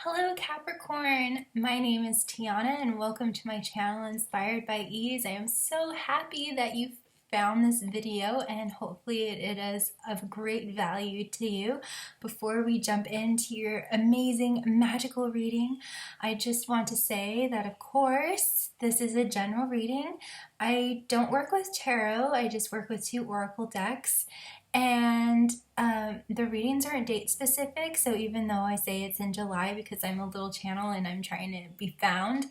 Hello Capricorn, my name is Tiana and welcome to my channel Inspired by Ease. I am so happy that you found this video and hopefully it is of great value to you. Before we jump into your amazing magical reading, I just want to say that of course this is a general reading. I don't work with tarot, I just work with two oracle decks. And the readings aren't date specific, so even though I say it's in July because I'm a little channel and I'm trying to be found,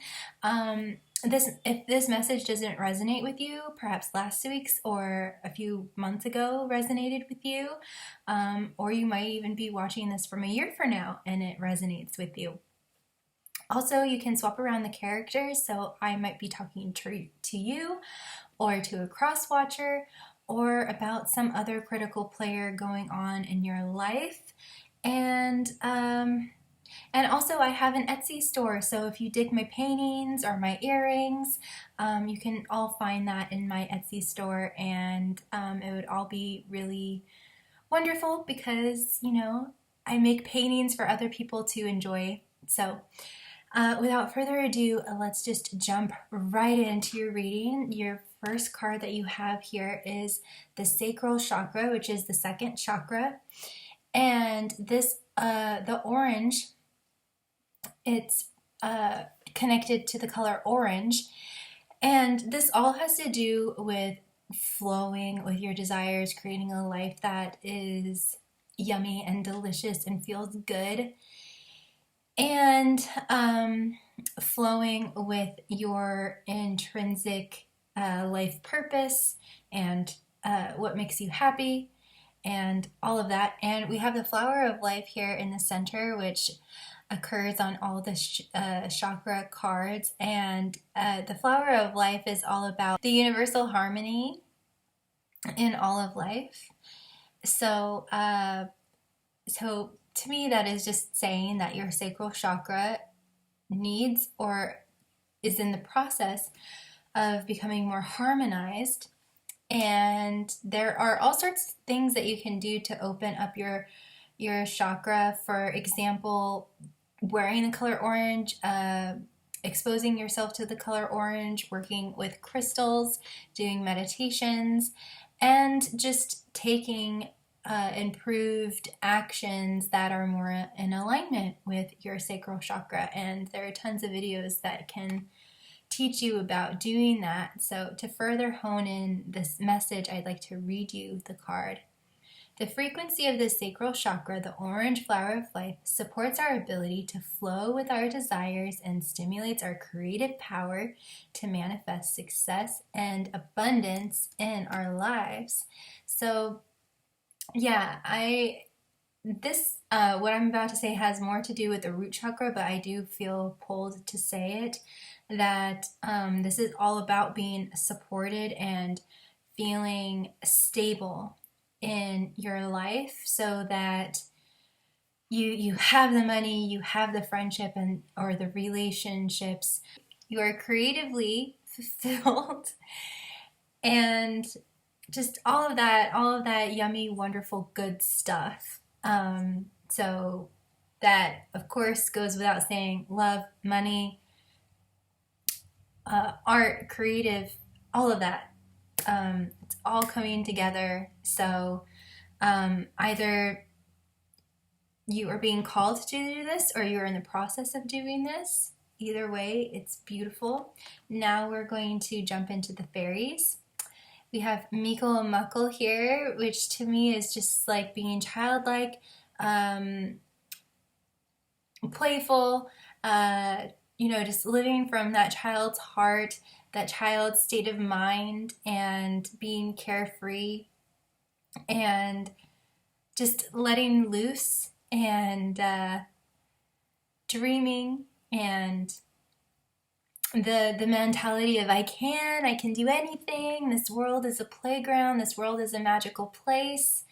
if this message doesn't resonate with you, perhaps last week's or a few months ago resonated with you, or you might even be watching this from a year from now and it resonates with you. Also, you can swap around the characters, so I might be talking to you or to a cross watcher, or about some other critical player going on in your life. And also I have an Etsy store, so if you dig my paintings or my earrings, you can all find that in my Etsy store, and it would all be really wonderful because, you know, I make paintings for other people to enjoy. So without further ado, let's just jump right into your reading. Your first card that you have here is the sacral chakra, which is the second chakra. And this, the orange, it's connected to the color orange. And this all has to do with flowing with your desires, creating a life that is yummy and delicious and feels good. And flowing with your intrinsic life purpose and what makes you happy and all of that. And we have the flower of life here in the center, which occurs on all the chakra cards. And the flower of life is all about the universal harmony in all of life. So to me, that is just saying that your sacral chakra needs or is in the process of becoming more harmonized. And there are all sorts of things that you can do to open up your chakra. For example, wearing the color orange, exposing yourself to the color orange, working with crystals, doing meditations, and just taking improved actions that are more in alignment with your sacral chakra. And there are tons of videos that can teach you about doing that. So to further hone in this message, I'd like to read you the card. The frequency of the sacral chakra, the orange flower of life, supports our ability to flow with our desires and stimulates our creative power to manifest success and abundance in our lives. So yeah, what I'm about to say has more to do with the root chakra, but I do feel pulled to say it, that this is all about being supported and feeling stable in your life so that you have the money, you have the friendship and or the relationships, you are creatively fulfilled, and just all of that yummy, wonderful, good stuff. So that, of course, goes without saying: love, money, art, creative, all of that. It's all coming together. So either you are being called to do this or you're in the process of doing this. Either way, it's beautiful. Now we're going to jump into the fairies. We have Mikkel and Muckle here, which to me is just like being childlike, playful, just living from that child's heart, that child's state of mind, and being carefree and just letting loose and dreaming, and the mentality of I can do anything, this world is a playground, this world is a magical place.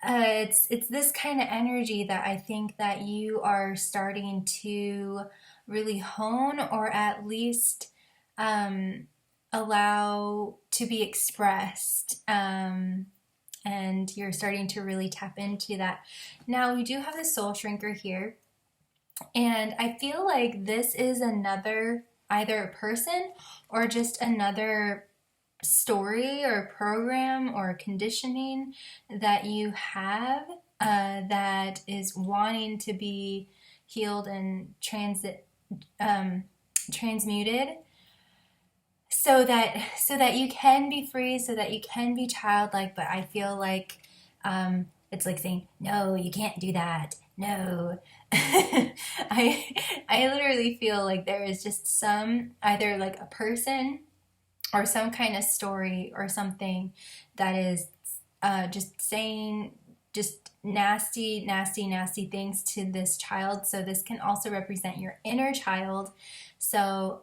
It's this kind of energy that I think that you are starting to really hone, or at least allow to be expressed, and you're starting to really tap into that. Now we do have the soul shrinker here, And I feel like this is another, either a person or just another story or program or conditioning that you have that is wanting to be healed and transmuted, so that you can be free, so that you can be childlike. But I feel like it's like saying, no, you can't do that. No. I literally feel like there is just some, either like a person or some kind of story or something that is just saying just nasty, nasty, nasty things to this child. So this can also represent your inner child. So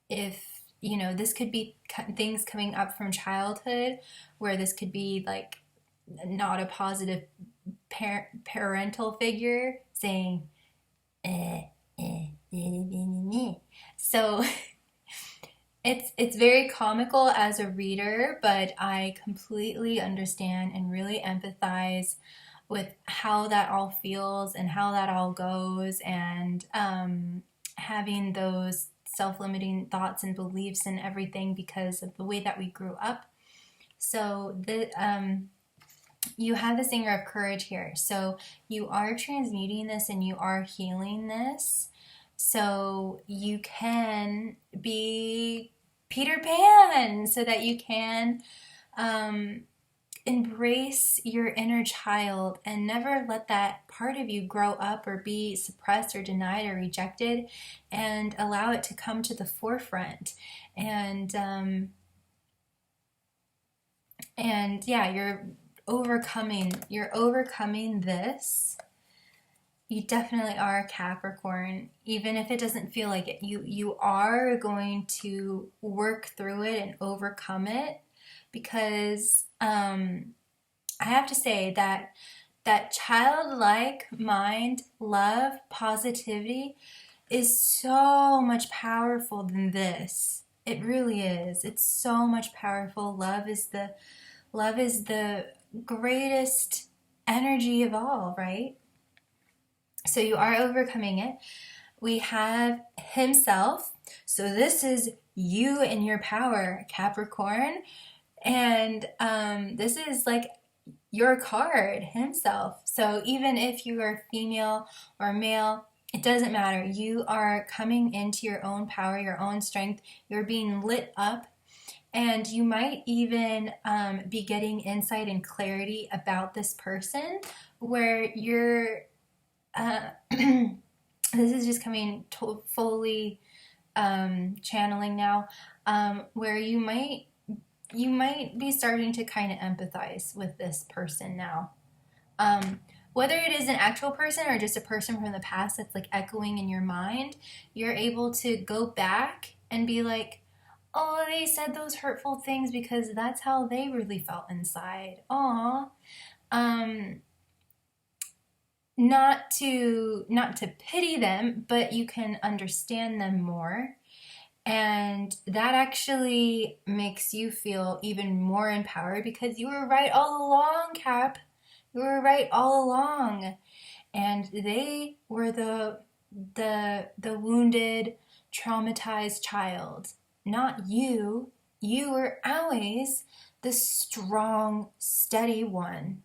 if this could be things coming up from childhood, where this could be like not a positive parental figure saying, so it's very comical as a reader, but I completely understand and really empathize with how that all feels and how that all goes, and having those self-limiting thoughts and beliefs and everything because of the way that we grew up. So you have the Singer of Courage here. So you are transmuting this and you are healing this. So you can be Peter Pan, so that you can embrace your inner child and never let that part of you grow up or be suppressed or denied or rejected, and allow it to come to the forefront. And yeah, you're overcoming this. You definitely are Capricorn, even if it doesn't feel like it. You are going to work through it and overcome it, because I have to say that childlike mind, love, positivity is so much powerful than this. It really is. It's so much powerful. Love is the greatest energy of all, right? So you are overcoming it. We have himself. So this is you in your power, Capricorn. And this is like your card, himself. So even if you are female or male, it doesn't matter. You are coming into your own power, your own strength. You're being lit up. And you might even be getting insight and clarity about this person, where you're this is just coming fully channeling now, where you might be starting to kind of empathize with this person now. Whether it is an actual person or just a person from the past that's like echoing in your mind, you're able to go back and be like, oh, they said those hurtful things because that's how they really felt inside. Aw. Not to pity them, but you can understand them more. And that actually makes you feel even more empowered, because you were right all along, Cap. You were right all along. And they were the wounded, traumatized child, not you. You were always the strong, steady one.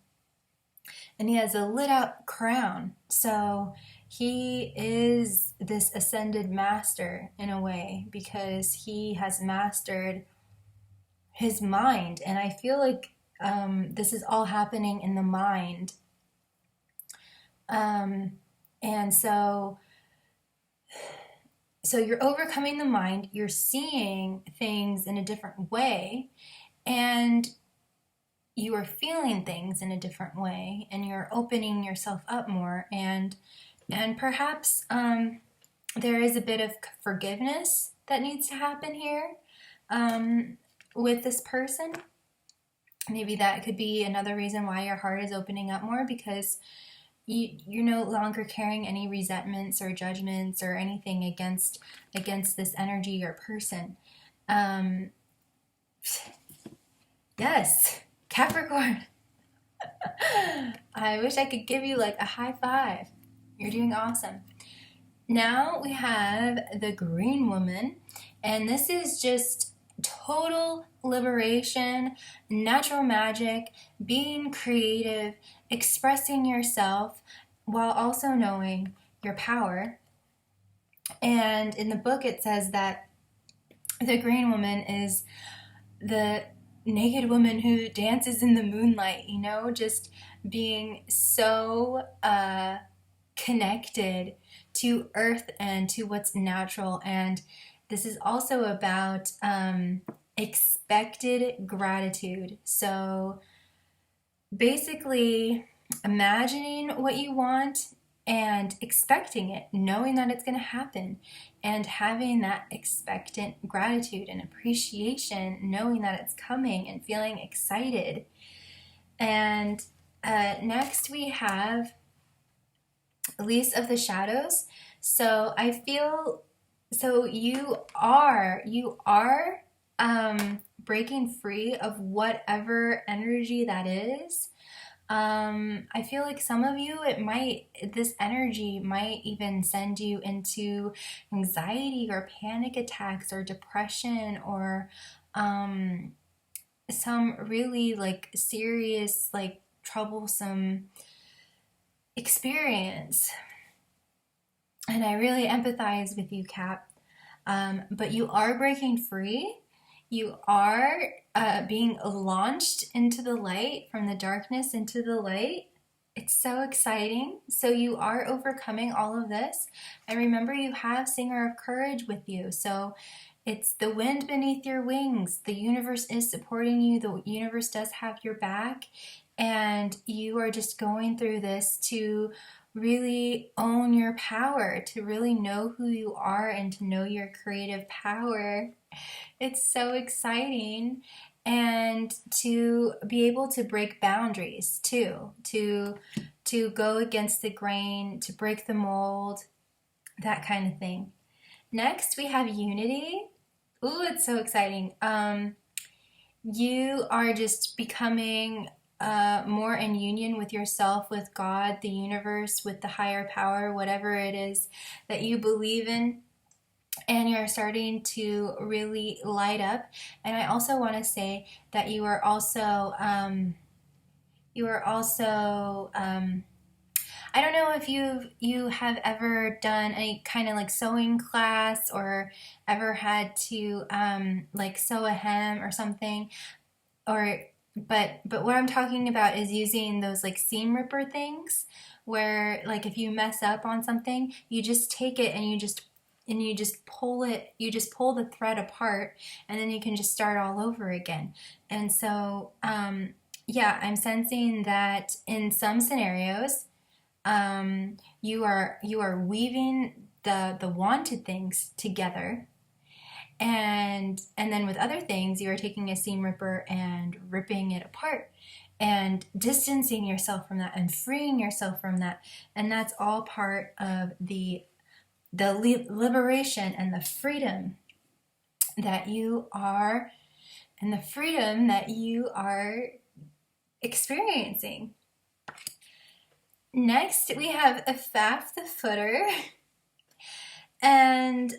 And he has a lit up crown. So he is this ascended master in a way, because he has mastered his mind. And I feel like this is all happening in the mind. And so you're overcoming the mind, you're seeing things in a different way, and you are feeling things in a different way, and you're opening yourself up more, and perhaps there is a bit of forgiveness that needs to happen here with this person. Maybe that could be another reason why your heart is opening up more, because you're no longer carrying any resentments or judgments or anything against this energy or person. Yes, Capricorn. I wish I could give you like a high five. You're doing awesome. Now we have the green woman, and this is just total liberation, natural magic, being creative, expressing yourself while also knowing your power. And in the book it says that the green woman is the naked woman who dances in the moonlight, you know, just being so connected to earth and to what's natural. And this is also about expected gratitude. So basically imagining what you want and expecting it, knowing that it's going to happen, and having that expectant gratitude and appreciation, knowing that it's coming and feeling excited. And next we have Lease of the Shadows. So I feel, so you are breaking free of whatever energy that is. I feel like some of you, this energy might even send you into anxiety or panic attacks or depression or some really like serious, like troublesome experience. And I really empathize with you, Cap. But you are breaking free. You are being launched into the light, from the darkness into the light. It's so exciting. So you are overcoming all of this. And remember, you have Singer of Courage with you. So it's the wind beneath your wings. The universe is supporting you. The universe does have your back. And you are just going through this to really own your power, to really know who you are and to know your creative power. It's so exciting. And to be able to break boundaries too, to go against the grain, to break the mold, that kind of thing. Next, we have Unity. Ooh, it's so exciting. You are just becoming more in union with yourself, with God, the universe, with the higher power, whatever it is that you believe in. And you're starting to really light up. And I also want to say that you are also I don't know if you have ever done any kind of like sewing class or ever had to like sew a hem or something, or but what I'm talking about is using those like seam ripper things, where like if you mess up on something, you just take it and you just pull it, you just pull the thread apart, and then you can just start all over again. And so yeah, I'm sensing that in some scenarios you are weaving the wanted things together, and then with other things you are taking a seam ripper and ripping it apart and distancing yourself from that and freeing yourself from that. And that's all part of the liberation and the freedom that you are experiencing. Next, we have a Faf the Footer. And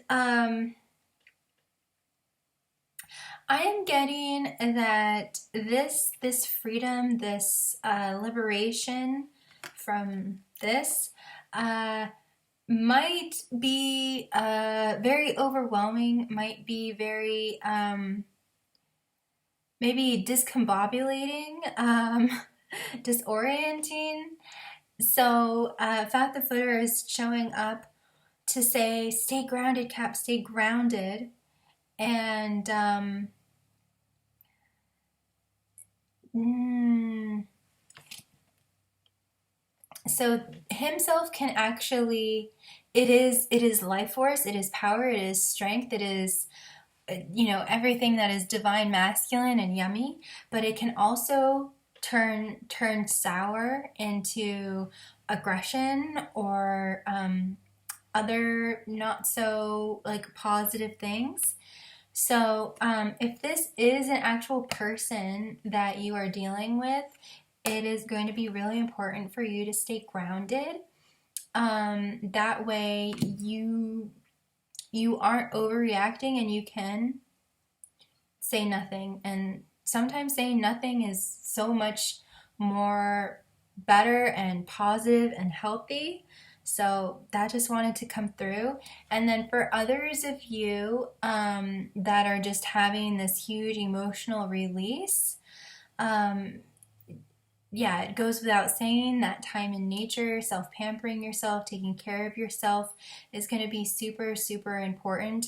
I am getting that this freedom, this liberation from this might be very overwhelming, might be very maybe discombobulating, disorienting. So Fat the Footer is showing up to say, stay grounded, Cap, stay grounded. And so himself can actually, it is life force, it is power, it is strength, it is everything that is divine masculine and yummy, but it can also turn sour into aggression or other not so like positive things. So if this is an actual person that you are dealing with, it is going to be really important for you to stay grounded That way you aren't overreacting and you can say nothing. And sometimes saying nothing is so much more better and positive and healthy. So that just wanted to come through. And then for others of you that are just having this huge emotional release, yeah, it goes without saying that time in nature, self-pampering yourself, taking care of yourself is going to be super, super important.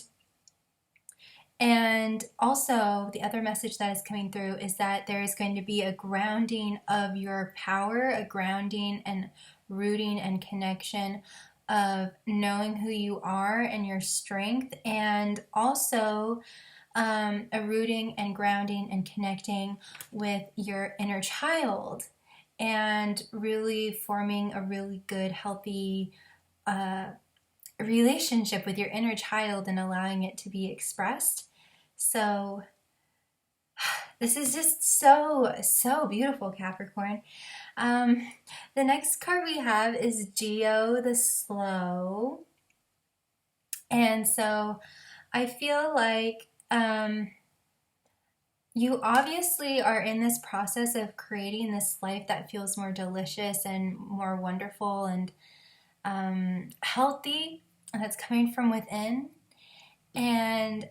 And also, the other message that is coming through is that there is going to be a grounding of your power, a grounding and rooting and connection of knowing who you are and your strength, and also a rooting and grounding and connecting with your inner child and really forming a really good, healthy relationship with your inner child and allowing it to be expressed. So this is just so beautiful, Capricorn. The next card we have is Geo the Slow. And so I feel like you obviously are in this process of creating this life that feels more delicious and more wonderful and healthy, and that's coming from within. And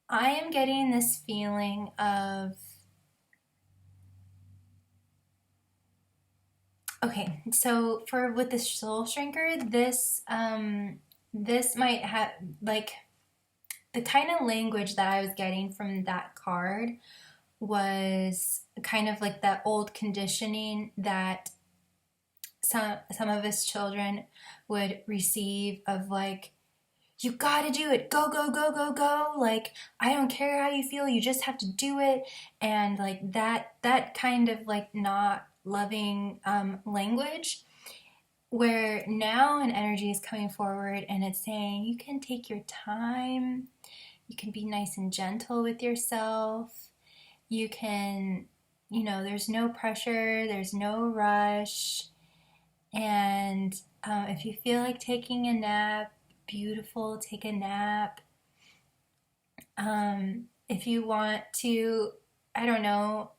I am getting this feeling of, okay, so with the soul shrinker, this might have, like, the kind of language that I was getting from that card was kind of like that old conditioning that some of us children would receive of, like, you gotta do it, go, go, go, go, go, like, I don't care how you feel, you just have to do it. And like that kind of like not loving language, where now an energy is coming forward and it's saying you can take your time, you can be nice and gentle with yourself, you can, there's no pressure, there's no rush. And if you feel like taking a nap, beautiful, take a nap. If you want to, I don't know,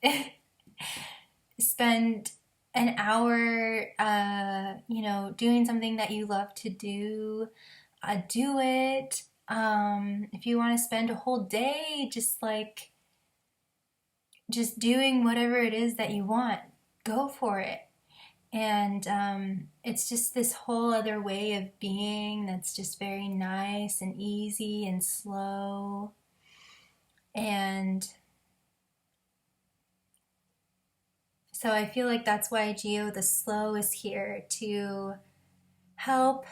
spend an hour, doing something that you love to do, do it. If you want to spend a whole day just doing whatever it is that you want, go for it. And it's just this whole other way of being that's just very nice and easy and slow. And so I feel like that's why Geo the Slow is here to help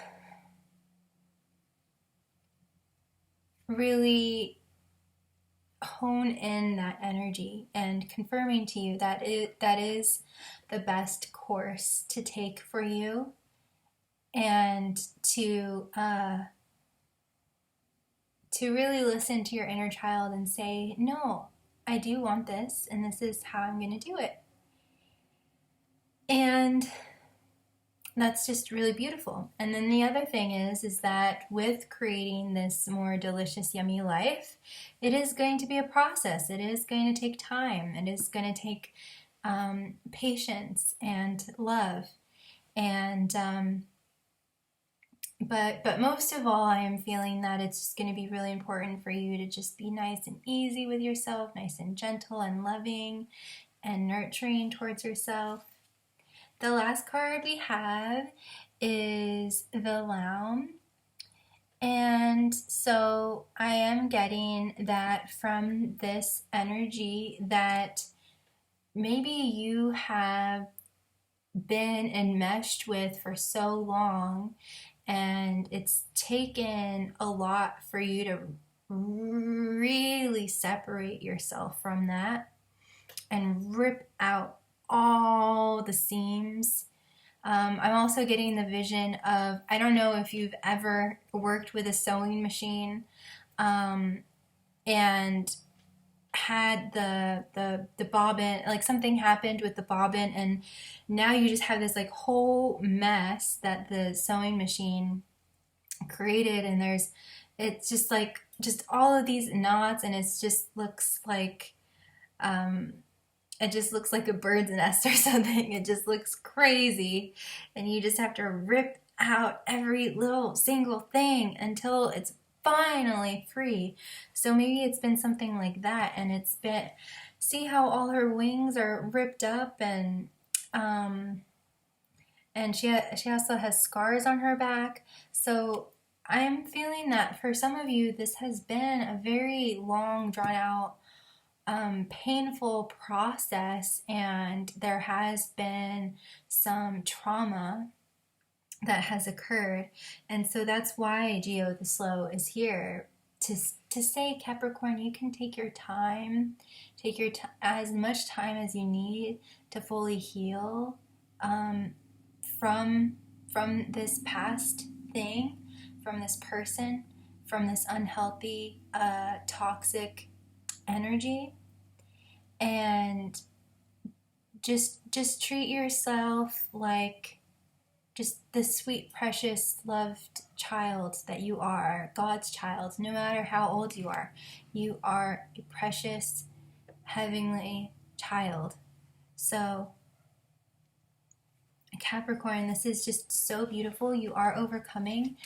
really hone in that energy and confirming to you that that is the best course to take for you, and to really listen to your inner child and say, no, I do want this, and this is how I'm going to do it. And that's just really beautiful. And then the other thing is that with creating this more delicious, yummy life, it is going to be a process. It is going to take time. It is going to take patience and love. And but most of all, I am feeling that it's just going to be really important for you to just be nice and easy with yourself, nice and gentle and loving and nurturing towards yourself. The last card we have is the Loum. And so I am getting that from this energy that maybe you have been enmeshed with for so long, and it's taken a lot for you to really separate yourself from that and rip out all the seams. I'm also getting the vision of, I don't know if you've ever worked with a sewing machine, and had the bobbin, like something happened with the bobbin, and now you just have this like whole mess that the sewing machine created, and it's just like just all of these knots, and it's just looks like um it just looks like a bird's nest or something. It just looks crazy, and you just have to rip out every little single thing until it's finally free. So maybe it's been something like that, and it's been, see how all her wings are ripped up, um and she also has scars on her back. So I'm feeling that for some of you, this has been a very long, drawn out, painful process, and there has been some trauma that has occurred. And so that's why Geo the Slow is here to say, Capricorn, you can take your time, take your as much time as you need to fully heal, from this past thing, from this person, from this unhealthy, toxic energy, and just treat yourself like just the sweet, precious, loved child that you are, God's child. No matter how old you are a precious, heavenly child. So Capricorn, this is just so beautiful. You are overcoming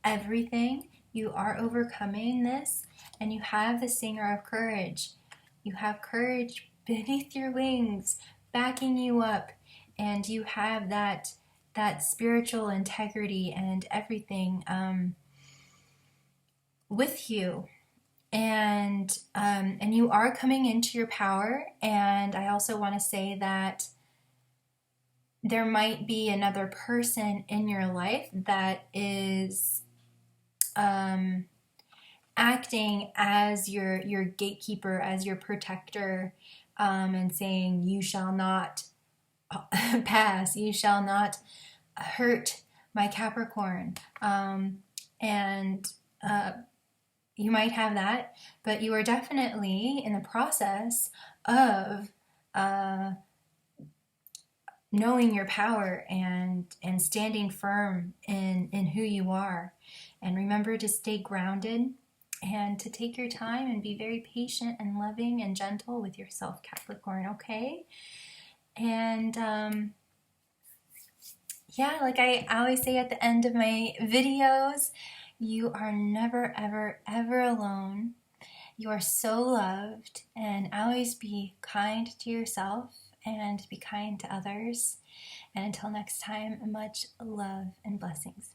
everything. You are overcoming this, and you have the singer of courage. You have courage beneath your wings, backing you up, and you have that spiritual integrity and everything, with you. And you are coming into your power. And I also want to say that there might be another person in your life that is acting as your gatekeeper, as your protector, and saying, you shall not pass, you shall not hurt my Capricorn. And you might have that, but you are definitely in the process of knowing your power and standing firm in who you are. And remember to stay grounded and to take your time and be very patient and loving and gentle with yourself, Capricorn, okay? And yeah, like I always say at the end of my videos, you are never, ever, ever alone. You are so loved, and always be kind to yourself and be kind to others. And until next time, much love and blessings.